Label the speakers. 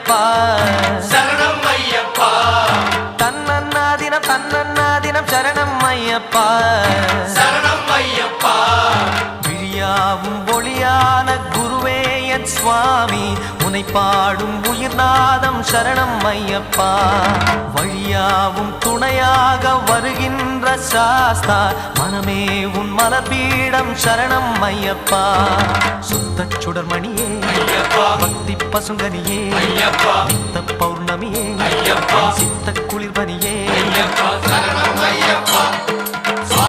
Speaker 1: ஐயப்பா
Speaker 2: சரணம் ஐயப்பா
Speaker 1: தன்னன்னாதினம் சரணம் ஐயப்பா
Speaker 2: சரணம் ஐயப்பா
Speaker 1: விழியாவும் ஒளியான குருவே என் சுவாமி உனை பாடும் உயிர்நாதம் சரணம் ஐயப்பா வழியாவும் துணையாக வருகின்ற சாஸ்தா மனமே உன் மலர்பீடம் சரணம் ஐயப்பா சுத்த சுடர்மணியே பக்தி பசுங்கனியே நித்த பௌர்ணமியே சித்த குளிர்பனியே
Speaker 2: சரணம் ஐயப்பா